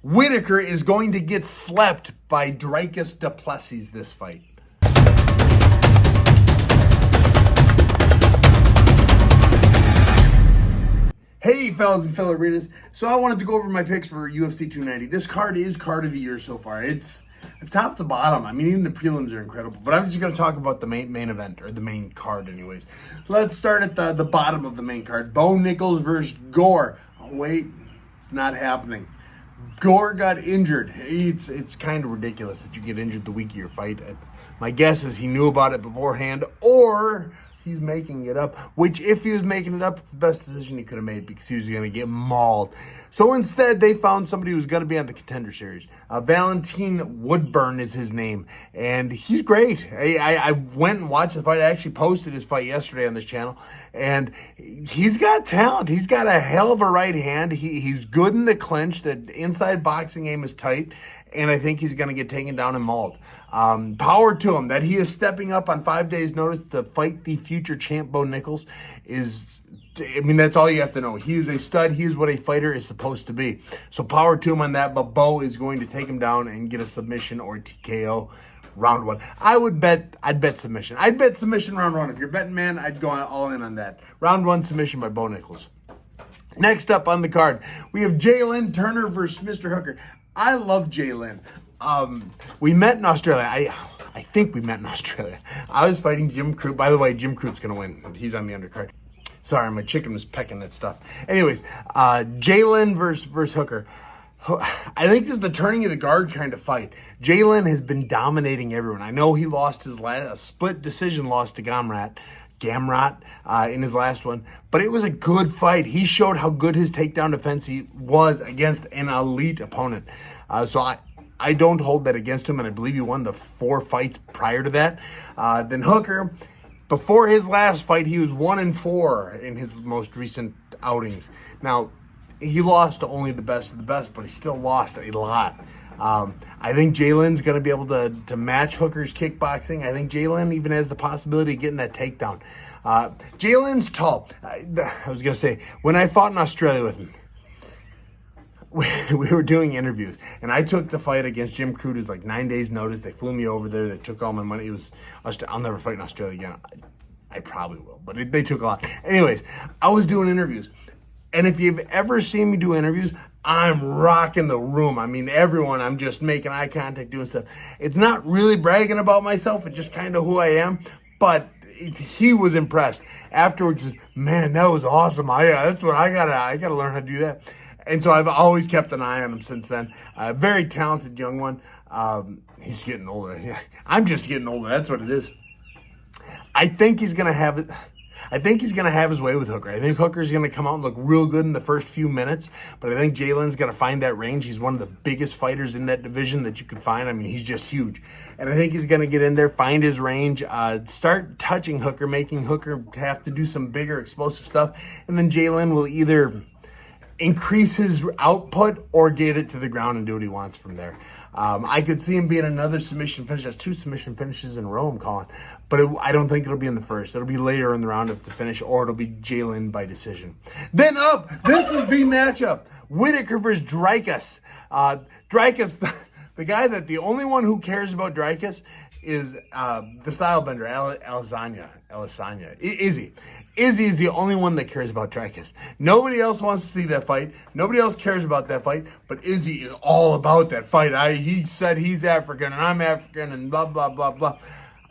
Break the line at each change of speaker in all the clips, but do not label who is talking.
Whittaker is going to get slept by Dricus du Plessis this fight. Hey fellas and fellow arenas, so I wanted to go over my picks for UFC 290. This card is card of the year so far. It's top to bottom. I mean, even the prelims are incredible. But I'm just going to talk about the main event, or the main card anyways. Let's start at the bottom of the main card. Bo Nickal versus Gore. Oh wait, it's not happening. Gore got injured. It's kind of ridiculous that you get injured the week of your fight. My guess is he knew about it beforehand, or he's making it up, which if he was making it up, it's the best decision he could have made because he was going to get mauled. So instead, they found somebody who was going to be on the Contender Series. Valentine Woodburn is his name, and he's great. I went and watched the fight. I actually posted his fight yesterday on this channel, and he's got talent. He's got a hell of a right hand. He's good in the clinch. The inside boxing game is tight, and I think he's going to get taken down and mauled. Power to him. That he is stepping up on 5 days' notice to fight the future champ Bo Nickal is, I mean, that's all you have to know. He is a stud. He is what a fighter is supposed to be. So power to him on that, but Bo is going to take him down and get a submission or TKO round one. I'd bet submission. I'd bet submission round one. If you're betting, man, I'd go all in on that. Round one submission by Bo Nickal. Next up on the card, we have Jalen Turner versus Mr. Hooker. I love Jalen. We met in Australia. I think we met in Australia. I was fighting Jim Crute. By the way, Jim Crute's going to win. He's on the undercard. Sorry, my chicken was pecking at stuff. Anyways, Jalen versus Hooker. I think this is the turning of the guard kind of fight. Jalen has been dominating everyone. I know he lost his a split decision loss to Gamrot in his last one, but it was a good fight. He showed how good his takedown defense was against an elite opponent. So I don't hold that against him, and I believe he won the 4 fights prior to that. Then Hooker, before his last fight, he was 1-4 in his most recent outings. Now, he lost to only the best of the best, but he still lost a lot. I think Jalen's going to be able to match Hooker's kickboxing. I think Jalen even has the possibility of getting that takedown. Jalen's tall. I was going to say, when I fought in Australia with him, we were doing interviews, and I took the fight against Jim Crute. It was like 9 days notice. They flew me over there. They took all my money. I'll never fight in Australia again. I probably will, but they took a lot. Anyways, I was doing interviews, and if you've ever seen me do interviews, I'm rocking the room. I mean, everyone, I'm just making eye contact, doing stuff. It's not really bragging about myself. It's just kind of who I am, but he was impressed. Afterwards, man, that was awesome. That's what I gotta learn how to do that. And so I've always kept an eye on him since then. Very talented young one. He's getting older. Yeah, I'm just getting older. That's what it is. I think he's gonna have it. I think he's gonna have his way with Hooker. I think Hooker's gonna come out and look real good in the first few minutes. But I think Jalen's gonna find that range. He's one of the biggest fighters in that division that you could find. I mean, he's just huge. And I think he's gonna get in there, find his range, start touching Hooker, making Hooker have to do some bigger explosive stuff. And then Jalen will either increase his output or get it to the ground and do what he wants from there. I could see him being another submission finish. That's 2 submission finishes in a row, I'm calling. But I don't think it'll be in the first. It'll be later in the round to finish, or it'll be Jalen by decision. Then up, this is the matchup. Whittaker versus Dricus. Dricus, the guy that the only one who cares about Dricus is the style bender, Alisanya. Izzy. Izzy is the only one that cares about Dricus. Nobody else wants to see that fight. Nobody else cares about that fight, but Izzy is all about that fight. He said he's African and I'm African and blah, blah, blah, blah.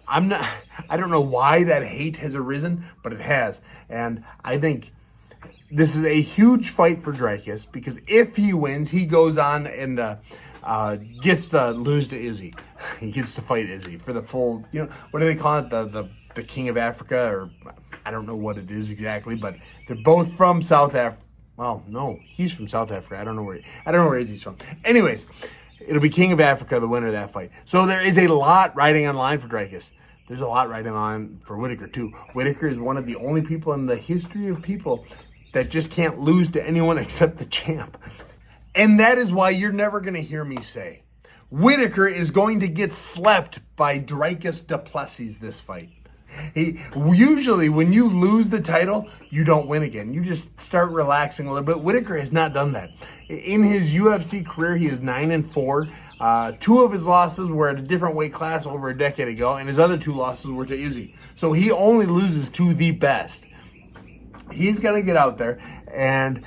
I don't know why that hate has arisen, but it has. And I think this is a huge fight for Dricus because if he wins, he goes on and gets to lose to Izzy. He gets to fight Izzy for the full, what do they call it? The King of Africa, or I don't know what it is exactly, but they're both from South Africa. Well, no, he's from South Africa. I don't know where Izzy's from. Anyways, it'll be King of Africa, the winner of that fight. So there is a lot riding on line for Dricus. There's a lot riding on for Whittaker too. Whittaker is one of the only people in the history of people that just can't lose to anyone except the champ. And that is why you're never going to hear me say Whittaker is going to get slept by Dricus du Plessis this fight. Usually when you lose the title, you don't win again. You just start relaxing a little bit. Whittaker has not done that. In his UFC career, he is 9-4. 2 of his losses were at a different weight class over a decade ago, and his other 2 losses were to Izzy. So he only loses to the best. He's going to get out there, and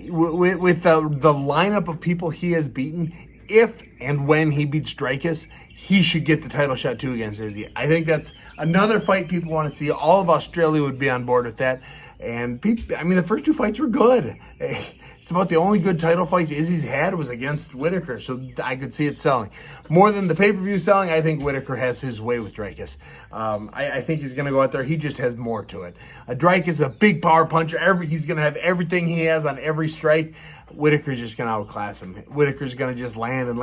with the lineup of people he has beaten, if and when he beats Dricus, he should get the title shot too against Izzy. I think that's another fight people want to see. All of Australia would be on board with that. And the first 2 fights were good. It's about the only good title fights Izzy's had was against Whittaker, so I could see it selling. More than the pay-per-view selling, I think Whittaker has his way with Dricus. I think he's going to go out there. He just has more to it. Dricus is a big power puncher. He's going to have everything he has on every strike. Whittaker's just going to outclass him. Whittaker's going to just land,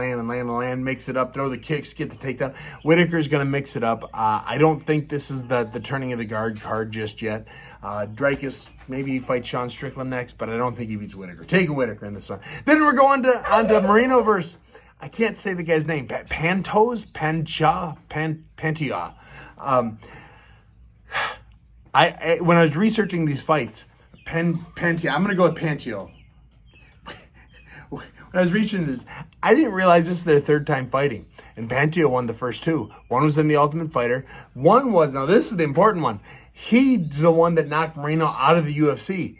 mix it up, throw the kicks, get the takedown. Whittaker's going to mix it up. I don't think this is the turning of the guard card just yet. Dricus, maybe he fights Sean Strickland next, but I don't think he beats Whittaker. Taking Whittaker in this one. Then we're going on to Moreno versus, I can't say the guy's name, Pantoja. When I was researching these fights, Pantio, I'm going to go with Pantio. When I was researching this, I didn't realize this is their 3rd time fighting. And Pantio won the first 2. One was in the Ultimate Fighter. One was, now this is the important one, he's the one that knocked Moreno out of the UFC.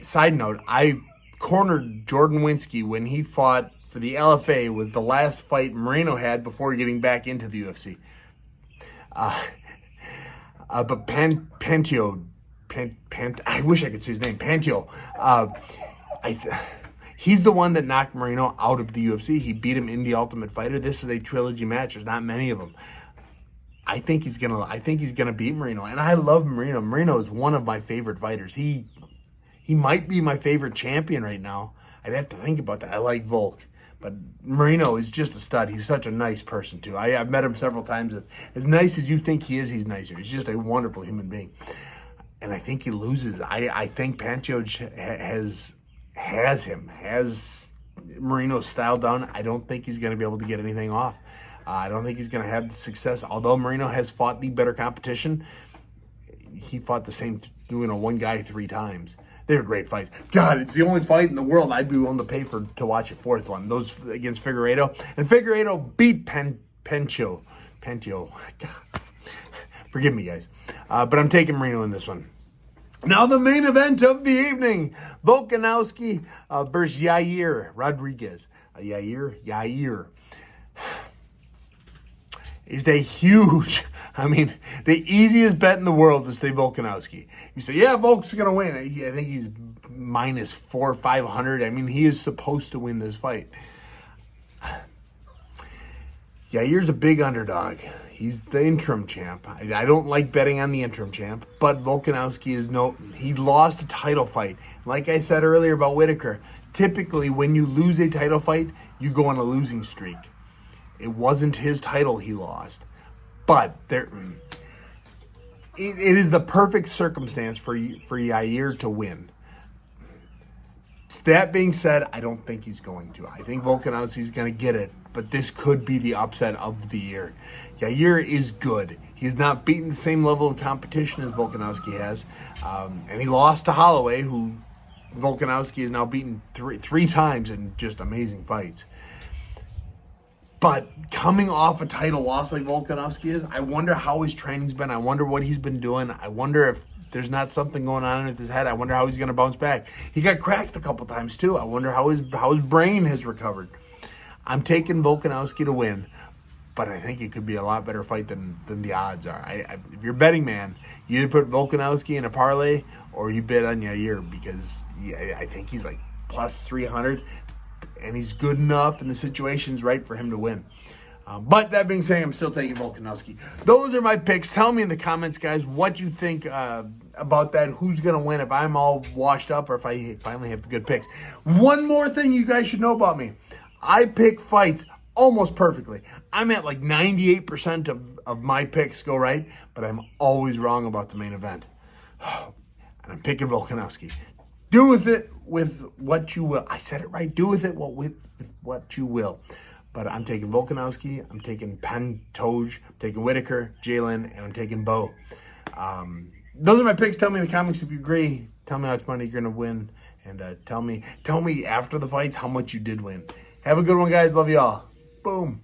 Side note, I cornered Jordan Winsky when he fought for the LFA. Was the last fight Moreno had before getting back into the UFC. But Pantio, I wish I could see his name, Pantio. He's the one that knocked Moreno out of the UFC. He beat him in the Ultimate Fighter. This is a trilogy match. There's not many of them. I think he's gonna beat Moreno, and I love Moreno. Moreno is one of my favorite fighters. He might be my favorite champion right now. I'd have to think about that. I like Volk, but Moreno is just a stud. He's such a nice person too. I've met him several times. As nice as you think he is, he's nicer. He's just a wonderful human being, and I think he loses. I think Pancho has Moreno's style down. I don't think he's going to be able to get anything off. I don't think he's going to have the success. Although Moreno has fought the better competition, he fought the same, one guy 3 times. They were great fights. God, it's the only fight in the world I'd be willing to pay to watch a 4th one. Those against Figueiredo. And Figueiredo beat Pantio. God. Forgive me, guys. But I'm taking Moreno in this one. Now the main event of the evening. Volkanovski versus Yair Rodriguez. Yair. Is a huge, the easiest bet in the world to say Volkanovski. You say, yeah, Volk's going to win. I think he's minus 400 or 500. He is supposed to win this fight. Yair's a big underdog. He's the interim champ. I don't like betting on the interim champ, but Volkanovski he lost a title fight. Like I said earlier about Whittaker, typically when you lose a title fight, you go on a losing streak. It wasn't his title he lost, but it is the perfect circumstance for Yair to win. That being said, I don't think he's going to. I think Volkanovski's going to get it, but this could be the upset of the year. Yair is good. He's not beaten the same level of competition as Volkanovski has, and he lost to Holloway, who Volkanovski has now beaten three times in just amazing fights. But coming off a title loss like Volkanovski is, I wonder how his training's been. I wonder what he's been doing. I wonder if there's not something going on with his head. I wonder how he's going to bounce back. He got cracked a couple times too. I wonder how his brain has recovered. I'm taking Volkanovski to win, but I think it could be a lot better fight than the odds are. If you're betting, man, you either put Volkanovski in a parlay or you bet on Yair, because I think he's like plus 300. And he's good enough and the situation's right for him to win. But that being said, I'm still taking Volkanovski. Those are my picks. Tell me in the comments, guys, what you think about that. Who's going to win, if I'm all washed up or if I finally have good picks. One more thing you guys should know about me. I pick fights almost perfectly. I'm at like 98% of my picks go right, but I'm always wrong about the main event. And I'm picking Volkanovski. Do with it with what you will. I said it right. Do with it with what you will. But I'm taking Volkanovski. I'm taking Pantoja. I'm taking Whittaker, Jalen, and I'm taking Bo. Those are my picks. Tell me in the comments if you agree. Tell me how much money you're going to win. And tell me after the fights how much you did win. Have a good one, guys. Love y'all. Boom.